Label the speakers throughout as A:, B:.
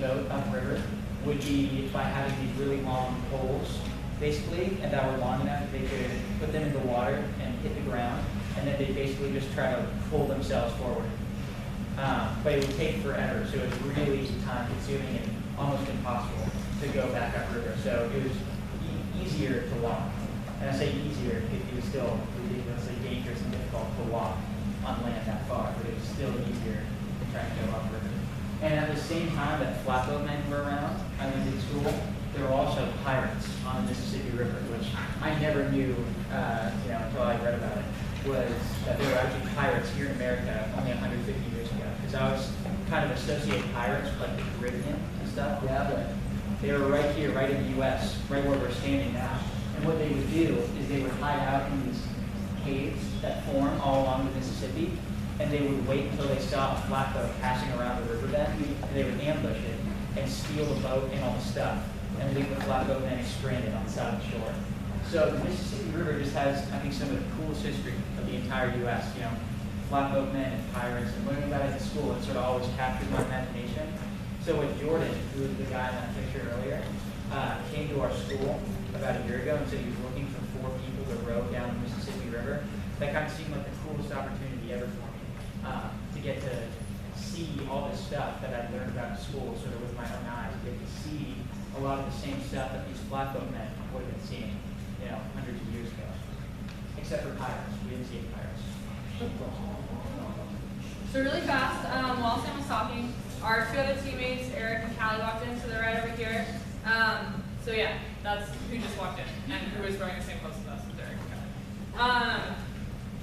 A: boat upriver would be by having these really long poles, basically, and that were long enough that they could put them in the water and hit the ground, and then they basically just try to pull themselves forward. But it would take forever, so it was really time-consuming and almost impossible to go back upriver. So it was easier to walk. And I say easier, it was still ridiculously dangerous and difficult to walk on land that far, but it was still easier to try to go upriver. And at the same time that flatboatmen were around, I went to school, there were also pirates on the Mississippi River, which I never knew, until I read about it, was that there were actually pirates here in America only 150 years ago. Because I was kind of associate pirates with like the Caribbean and stuff. Yeah, but they were right here, right in the U.S., right where we're standing now. And what they would do is they would hide out in these caves that form all along the Mississippi, and they would wait until they saw a flatboat passing around the riverbed, and they would ambush it and steal the boat and all the stuff, and leave the flatboatmen stranded on the side of the shore. So the Mississippi River just has, I think, some of the coolest history of the entire U.S. Flatboatmen and pirates, and learning about it at school, it sort of always captured my imagination. So when Jordan, who was the guy in that picture earlier, came to our school about a year ago and said he was looking for 4 people to row down the Mississippi River, that kind of seemed like the coolest opportunity ever for me to get to see all this stuff that I'd learned about in school sort of with my own eyes, get to see a lot of the same stuff that these flatboatmen would have been seeing, hundreds of years ago. Except for pirates. We didn't see any pirates.
B: So really fast, while Sam was talking, our 2 other teammates, Eric and Callie, walked in, so they're right over here. So yeah, that's who just walked in, and who was wearing the same clothes as us, Eric and Callie.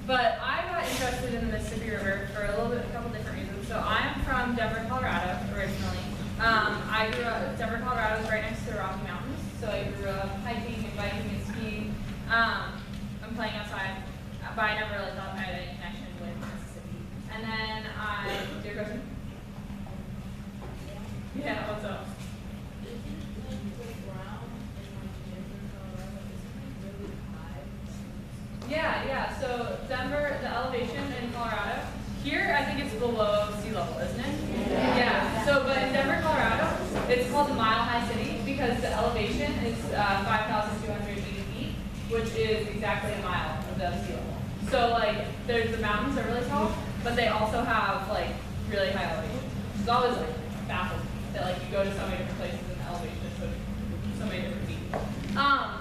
B: But I got interested in the Mississippi River for a couple different reasons. So I'm from Denver, Colorado, originally. I grew up, Denver, Colorado is right next to the Rocky Mountains, so I grew up hiking and biking and skiing. I'm playing outside, but I never really thought I had any connection with Mississippi. And then do you have a question? Yeah, what's up? Yeah, so Denver, the elevation in Colorado, here I think it's below sea level, isn't it? Yeah, so but in Denver, Colorado, it's called the Mile High City because the elevation is 5,280 feet, which is exactly a mile above sea level. So like, the mountains are really tall, but they also have like really high elevation. It's always like baffles me that like you go to so many different places and the elevation is so many different feet.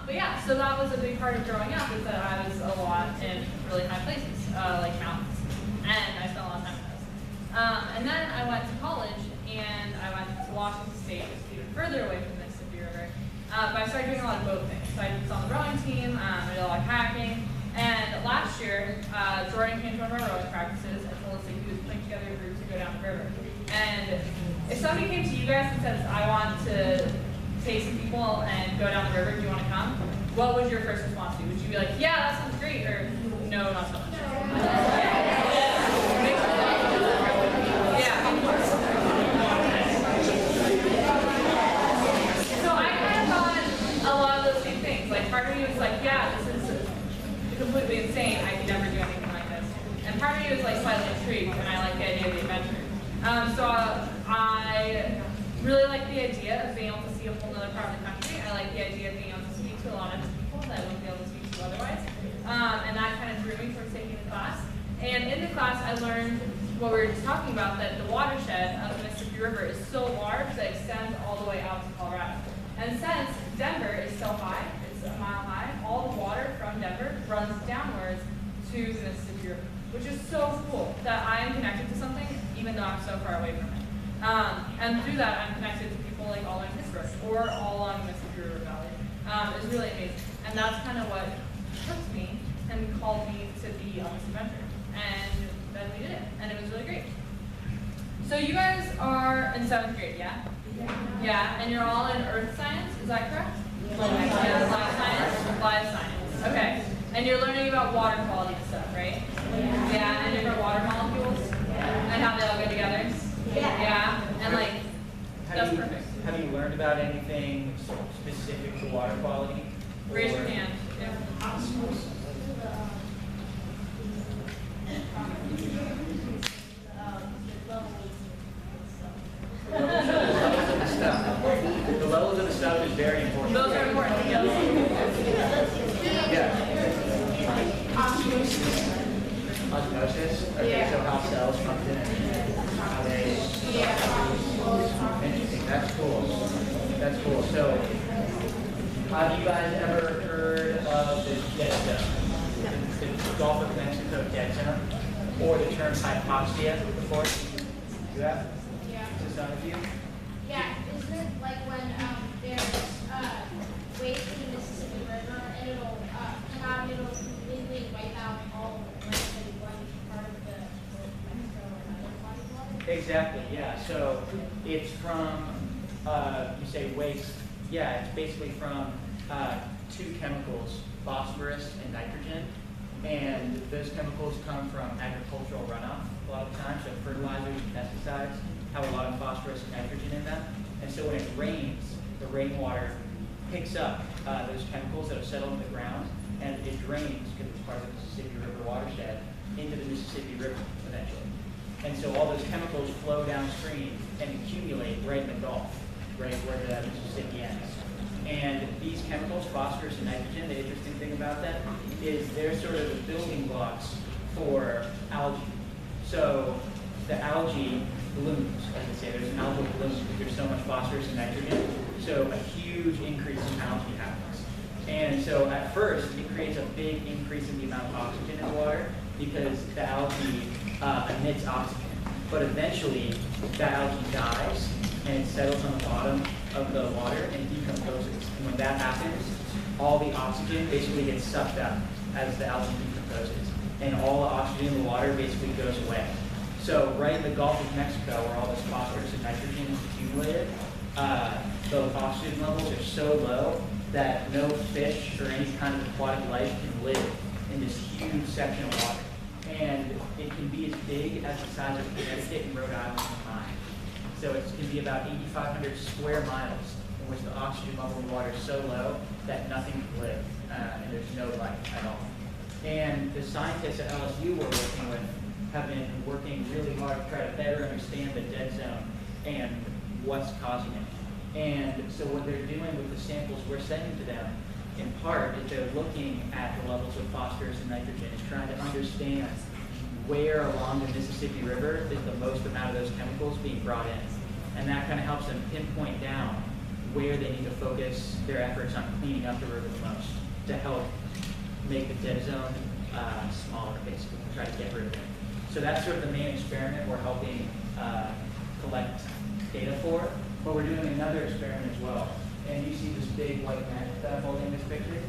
B: But yeah, so that was a big part of growing up is that I was a lot in really high places, like mountains, and I spent a lot of time in those. And then I went to college, and I went to Washington State, which is even further away from the Mississippi River. But I started doing a lot of boat things. So I was on the rowing team, I did a lot of kayaking, and last year, Jordan came to one of our rowing practices and told us that he was putting together a group to go down the river. And if somebody came to you guys and says, I want to take some people and go down the river, do you want to come? What would your first response be? Would you be like, yeah, that sounds great, or no, not so much? Yeah. So I kind of thought a lot of those same things. Like part of me was like, yeah, this is completely insane. I could never do anything like this. And part of me was like slightly intrigued, and I like the idea of the adventure. So I really like the idea of being able to see a whole other part of the country. I like the idea of being able to speak to a lot of people that I wouldn't be able to speak to otherwise. And that kind of drew me towards taking the class. And in the class, I learned what we were just talking about, that the watershed of the Mississippi River is so large that it extends all the way out to Colorado. And since Denver is so high, it's a mile high, all the water from Denver runs downwards to the Mississippi River, which is so cool that I am connected to something even though I'm so far away from it. And through that, I'm connected to people like all along Pittsburgh or all along the Mississippi River Valley. It's really amazing. And that's kind of what hooked me and called me to be on this adventure. And then we did it, and it was really great. So you guys are in 7th grade, yeah? Yeah, and you're all in earth science, is that correct? Yeah, life science. Okay. And you're learning about water quality and stuff, right? Yeah, and different water molecules? And how they all go together? Yeah, and like, that's perfect.
A: Have you learned about anything specific to water quality?
B: Raise your hand. Yeah.
A: very important.
B: Those are important skills.
A: Yeah. Osmosis? Okay, so how cells function and how they... Interesting, that's cool. That's cool. So, have you guys ever heard of the dead zone? The Gulf of Mexico dead zone? Or the term hypoxia before? You have?
C: Yeah.
A: To some of you?
C: Yeah, isn't it like when there's waste in the Mississippi River and it'll come out and it'll completely wipe out all like one part of the Mexico or another body of water?
A: Exactly, yeah. So it's from, you say waste, yeah, it's basically from two chemicals, phosphorus and nitrogen. And those chemicals come from agricultural runoff a lot of times, so fertilizers and pesticides have a lot of phosphorus and nitrogen in them. And so when it rains, the rainwater picks up those chemicals that have settled in the ground, and it drains, because it's part of the Mississippi River watershed, into the Mississippi River eventually. And so all those chemicals flow downstream and accumulate right in the Gulf, right where the Mississippi ends. And these chemicals, phosphorus and nitrogen, the interesting thing about them is they're sort of the building blocks for algae. So the algae blooms, as they say, there's an algal bloom because there's so much phosphorus and nitrogen. So a huge increase in algae happens. And so at first, it creates a big increase in the amount of oxygen in the water because the algae emits oxygen. But eventually, that algae dies and it settles on the bottom of the water and decomposes. And when that happens, all the oxygen basically gets sucked up as the algae decomposes. And all the oxygen in the water basically goes away. So right in the Gulf of Mexico, where all this phosphorus and nitrogen is accumulated, the oxygen levels are so low that no fish or any kind of aquatic life can live in this huge section of water. And it can be as big as the size of Connecticut and Rhode Island combined. So it can be about 8,500 square miles in which the oxygen level in the water is so low that nothing can live, and there's no life at all. And the scientists at LSU we're working with have been working really hard to try to better understand the dead zone and what's causing it. And so what they're doing with the samples we're sending to them, in part, is they're looking at the levels of phosphorus and nitrogen and trying to understand where along the Mississippi River is the most amount of those chemicals being brought in. And that kind of helps them pinpoint down where they need to focus their efforts on cleaning up the river the most to help make the dead zone smaller, basically, to try to get rid of it. So that's sort of the main experiment we're helping collect data for. But we're doing another experiment as well. And you see this big white net that I'm holding in this picture.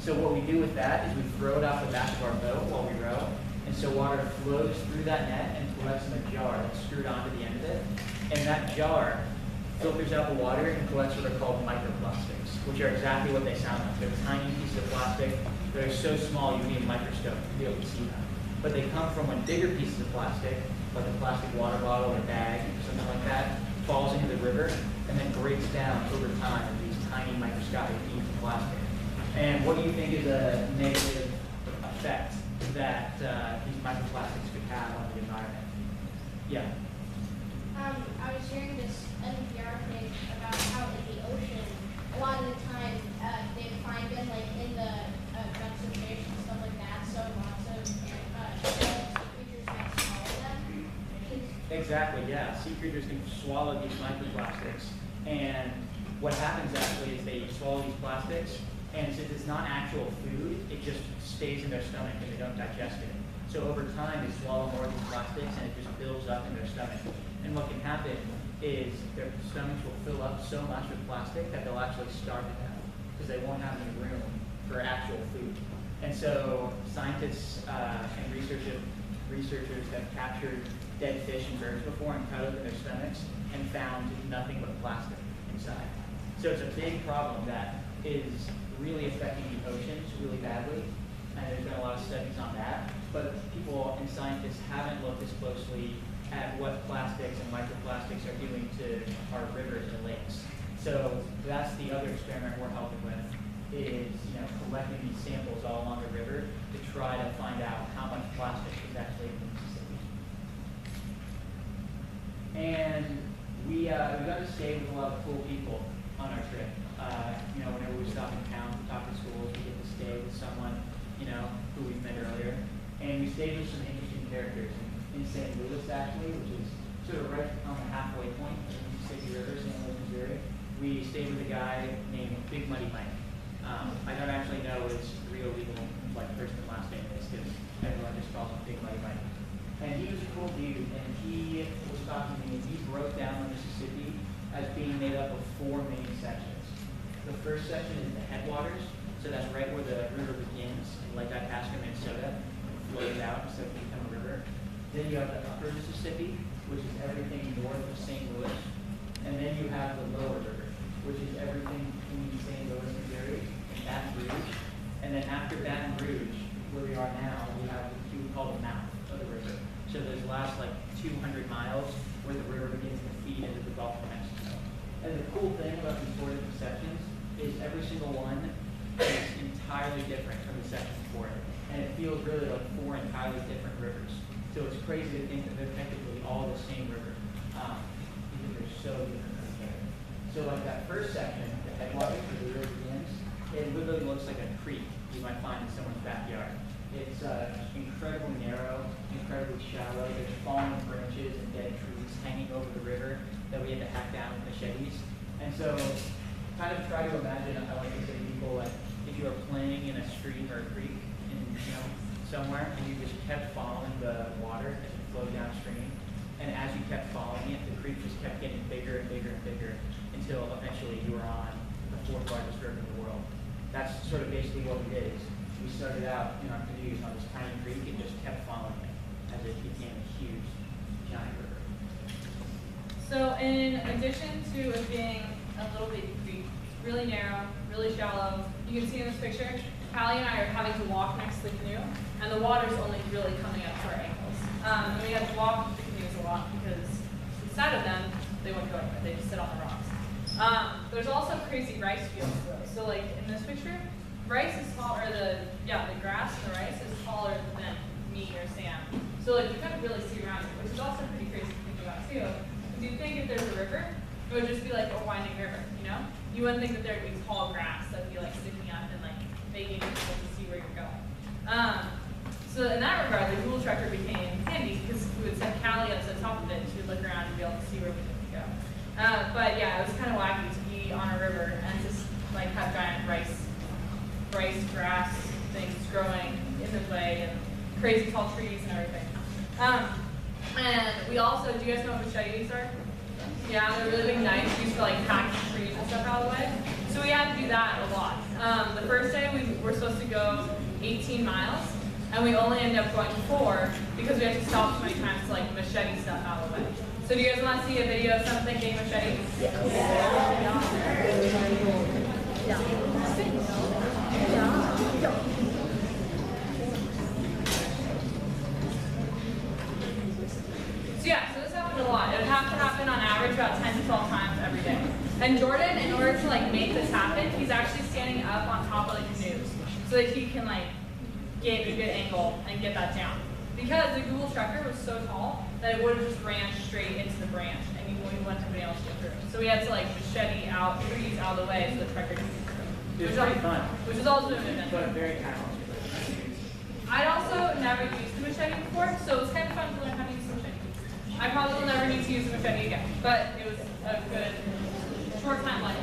A: So what we do with that is we throw it off the back of our boat while we row. And so water flows through that net and collects in a jar that's screwed onto the end of it. And that jar filters out the water and collects what are called microplastics, which are exactly what they sound like. They're tiny pieces of plastic that are so small you need a microscope to be able to see them. But they come from when bigger pieces of plastic, like a plastic water bottle or bag or something like that, falls into the river and then breaks down over time in these tiny microscopic pieces of plastic. And what do you think is a negative effect that these microplastics could have on the environment? Yeah.
C: I was hearing this NPR thing about how in the ocean, a lot of the time they find them like in the guts of fish and stuff like that. So lots of creatures might swallow them.
A: Exactly, yeah. Sea creatures can swallow these microplastics. And what happens actually is they swallow these plastics, and since it's not actual food, it just stays in their stomach and they don't digest it. So over time, they swallow more of these plastics and it just builds up in their stomach. And what can happen is their stomachs will fill up so much with plastic that they'll actually starve to death because they won't have any room for actual food. And so scientists and researchers have captured dead fish and birds before and cut open their stomachs and found nothing but plastic inside. So it's a big problem that is really affecting the oceans really badly. And there's been a lot of studies on that. But people and scientists haven't looked as closely at what plastics and microplastics are doing to our rivers and lakes. So that's the other experiment we're helping with, is collecting these samples all along the river to try to find out how much plastic is actually in the Mississippi. And we got to stay with a lot of cool people on our trip. Whenever we stop in town to talk to schools, we get to stay with someone, who we met earlier. And we stayed with some interesting characters in St. Louis, actually, which is sort of right on the halfway point of the Mississippi River, St. Louis, Missouri. We stayed with a guy named Big Muddy Mike. I don't actually know what his real legal first and last name is, because everyone just calls him Big Muddy Mike. And he was a cool dude, and he was talking to me, and he broke down the Mississippi as being made up of 4 main sections. The first section is the headwaters, so that's right where the river begins, like Itasca, Minnesota, flows out instead of become a river. Then you have the upper Mississippi, which is everything north of St. Louis. And then you have the lower river, which is everything between St. Louis, Missouri, and Baton Rouge. And then after Baton Rouge, where we are now, we have what you would call the mouth of the river. So those last 200 miles where the river begins to feed into the Gulf of Mexico. And the cool thing about these 4 different sections is every single one is entirely different from the section before it. And it feels really like 4 entirely different rivers. So it's crazy to think that they're technically all the same river, because they're so different from each other. So that first section, the headwaters where the river begins, it literally looks like a creek you might find in someone's backyard. It's incredibly narrow, incredibly shallow. There's fallen branches and dead trees hanging over the river that we had to hack down with machetes. And so kind of try to imagine, I like to say to people, if you were playing in a stream or a creek in, somewhere, and you just kept following the water as it flowed downstream, and as you kept following it, the creek just kept getting bigger and bigger and bigger until eventually you were on the 4th largest river in the world. That's sort of basically what we did. Is we started out in our canoes on this tiny creek and just kept following it as it became a huge, giant river.
B: So in addition to it being a little bitty creek, really narrow, really shallow, you can see in this picture, Callie and I are having to walk next to the canoe, and the water's only really coming up to our ankles. And we have to walk the canoes a lot because inside of them, they won't go anywhere. They just sit on the rocks. There's also crazy rice fields though. So in this picture, rice is taller, the grass and the rice is taller than me or Sam. So you couldn't really see around it, which is also pretty crazy to think about too. Because you'd think if there's a river, it would just be like a winding river, You wouldn't think that there would be tall grass that would be sticking up and begging people to see where you're going. So in that regard, the Google Tracker became handy because we would set Callie up to the top of it and she would look around and be able to see where we needed to go. But yeah, it was kind of wacky to be on a river and just have giant rice grass things growing in the way and crazy tall trees and everything. And we also, do you guys know what machetes are? Yeah, they're really big knives used for hack trees and stuff out of the way. So we had to do that a lot. The first day we were supposed to go 18 miles, and we only ended up going 4 because we had to stop so many times to machete stuff out of the way. So do you guys want to see a video of something getting machetes? So this happened a lot. It would have to happen on average about 10 to 12 times every day. And Jordan, in order to make this happen, he's actually standing up on top of the canoes so that he can get a good angle and get that down. Because the Google Tracker was so tall that it would have just ran straight into the branch and you wouldn't have been able to get through. So we had to machete out trees out of the way so the tracker could get through.
A: It was pretty fun.
B: Which is also an adventure.
A: But very challenging.
B: I'd also never used the machete before, so it was kind of fun to learn how to use the machete. I probably will never need to use the machete again, but it was a good short time like it.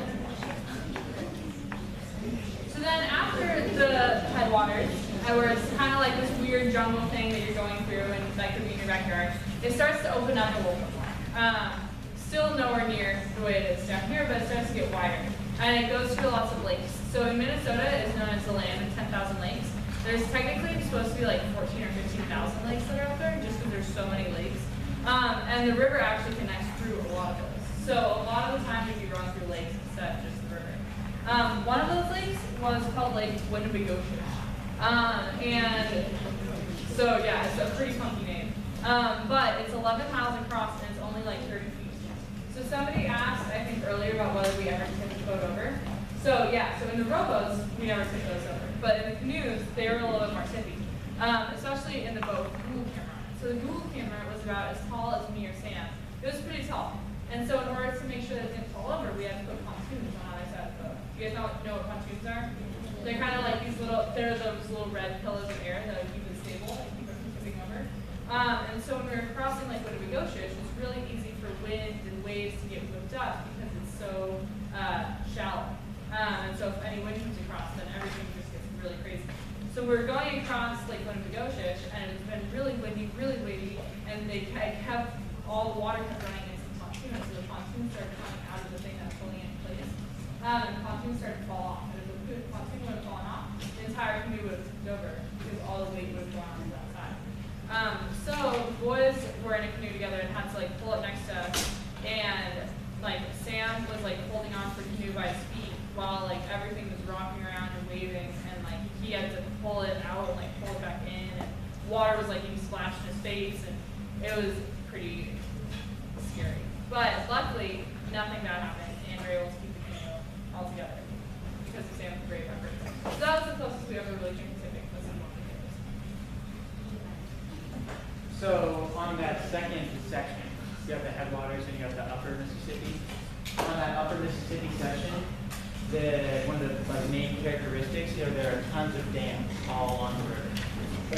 B: So then after the headwaters, where it's kind of like this weird jungle thing that you're going through and that could be in your backyard, it starts to open up a little bit more. Still nowhere near the way it is down here, but it starts to get wider. And it goes through lots of lakes. So in Minnesota, it's known as the land of 10,000 lakes. There's technically supposed to be 14 or 15,000 lakes that are out there, just because there's so many lakes. And the river actually connects through a lot of those. So a lot of the time you'd be run through lakes instead of just the river. One of those lakes was called Lake Winnebago. And so yeah, it's a pretty funky name. But it's 11 miles across and it's only 30 feet. So somebody asked, I think earlier, about whether we ever took the boat over. So yeah, so in the rowboats, we never took those over. But in the canoes, they were a little bit more tippy. Especially in the boat with the Google camera. So the Google camera was about as tall as me or Sam. It was pretty tall. And so in order to make sure that it didn't fall over, we had to put pontoons on either side of the boat. You guys know what pontoons are? They're kind of like these little, they're those little red pillows of air that keep it stable and keep it from tipping over. And so when we were crossing Lake Winnebagoshus, it's really easy for wind and waves to get whipped up because it's so shallow. And so if any wind comes across, then everything just gets really crazy. So we're going across Lake Winnebagoshus, and it's been really windy, really wavy, and they kept, all the water kept running into the pontoon, and so the pontoon started coming out of the thing that's holding it in place. And the pontoon started to fall off, and if the pontoon would have fallen off, the entire canoe would have tipped over, because all the weight would have gone on that side. So the boys were in a canoe together and had to like pull it next to us, and like Sam was like holding on for the canoe by his feet while like everything was rocking around and waving, and like he had to pull it out and like pull it back in, and water was like being splashed in his face, and it was pretty scary. But luckily, nothing bad happened, and we were able to keep the canoe all together because of Sam's brave effort. So that was the closest we ever really came to tipping. Was in one of the canoes.
A: So on that second section, you have the headwaters and you have the upper Mississippi. On that upper Mississippi section, one of the main characteristics, there are tons of dams all along the river.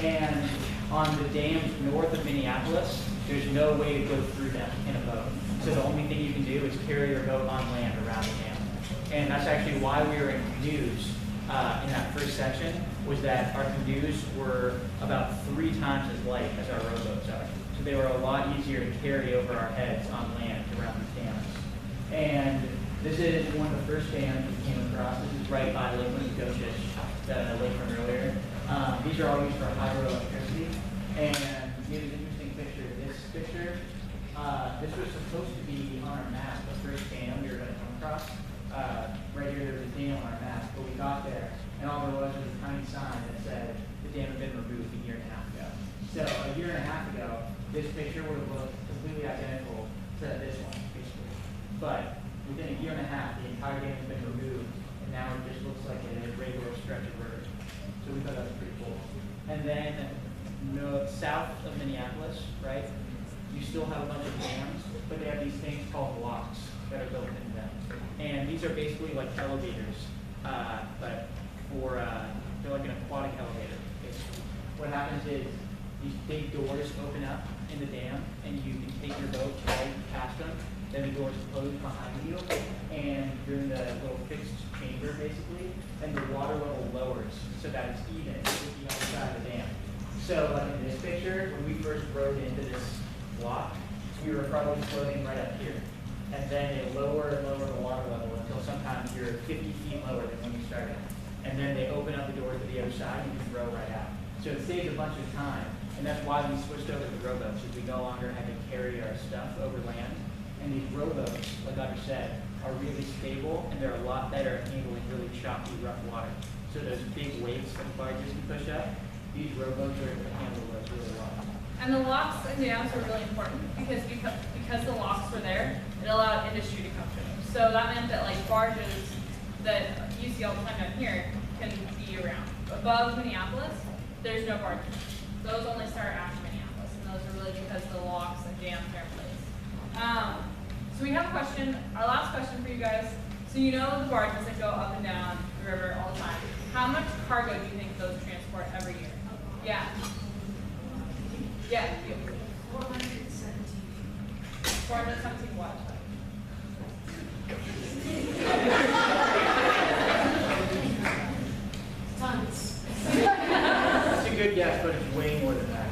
A: And on the dams north of Minneapolis, there's no way to go through them in a boat. So the only thing you can do is carry your boat on land around the dam. And that's actually why we were in canoes in that first section, was that our canoes were about 3 times as light as our rowboats are. So they were a lot easier to carry over our heads on land around these dams. And this is one of the first dams we came across. This is right by Lake Winnebagoshus, the lake from earlier. These are all used for hydroelectricity. And here's an interesting picture. This picture, this was supposed to be on our map, the first dam we were going to come across. Right here, there was a dam on our map, but we got there, and all there was a tiny sign that said the dam had been removed a year and a half ago. So a year and a half ago, this picture would have looked completely identical to this one, basically. But within a year and a half, the entire dam has been removed, and now it just looks like a regular stretch of river. So we thought that was pretty cool. And then south of Minneapolis, right, you still have a bunch of dams, but they have these things called locks that are built into them. And these are basically like elevators, but they're like an aquatic elevator, basically. What happens is these big doors open up in the dam, and you can take your boat right past them. Then the doors close behind you, and you're in the little fixed chamber, basically, and the water level lowers so that it's even with the other side of the dam. So like in this picture, when we first rode into this lock, we were probably floating right up here. And then they lower and lower the water level until sometimes you're 50 feet lower than when you started. And then they open up the doors to the other side and you can row right out. So it saves a bunch of time. And that's why we switched over to rowboats, is we no longer had to carry our stuff over land. And these rowboats, like Audrey said, are really stable, and they're a lot better at handling really choppy, rough water. So those big weights that barges can push up, these rowboats are able to handle those really well.
B: And the locks and dams were really important because the locks were there, it allowed industry to come through. So that meant that like barges that you see all the time down here can be around. Above Minneapolis, there's no barges. Those only start after Minneapolis, and those are really because the locks and dams are in place. So we have a question, our last question for you guys. So you know the barges that go up and down the river all the time. How much cargo do you think those transport every year? Yeah. Yeah.
D: 417.
B: 417 what?
D: Tons.
A: That's a good guess, but it's way more than that.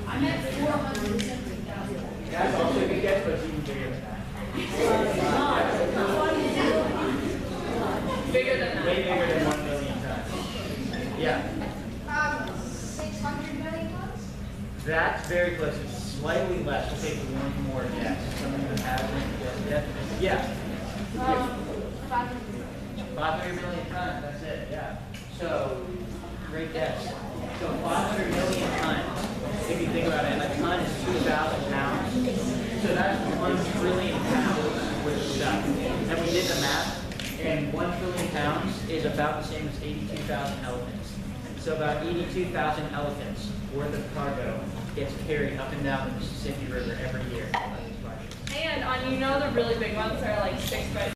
D: I meant 470,000.
A: That's also a good guess, but it's even bigger than that.
B: Bigger than that.
A: Way bigger than 1 million tons. Yeah.
C: 600 million tons?
A: That's very close. It's slightly less. We'll take one more guess. Someone who hasn't guessed it. Yeah. 500 million tons. That's it. Yeah. So, great guess. So 500 million tons. If you think about it, a ton is 2,000 pounds. So that's 1 trillion pounds worth of stuff. And we did the math, and 1 trillion pounds is about the same as 82,000 elephants. So about 82,000 elephants worth of cargo gets carried up and down the Mississippi River every year.
B: And on, you know, the really big ones are like 6 by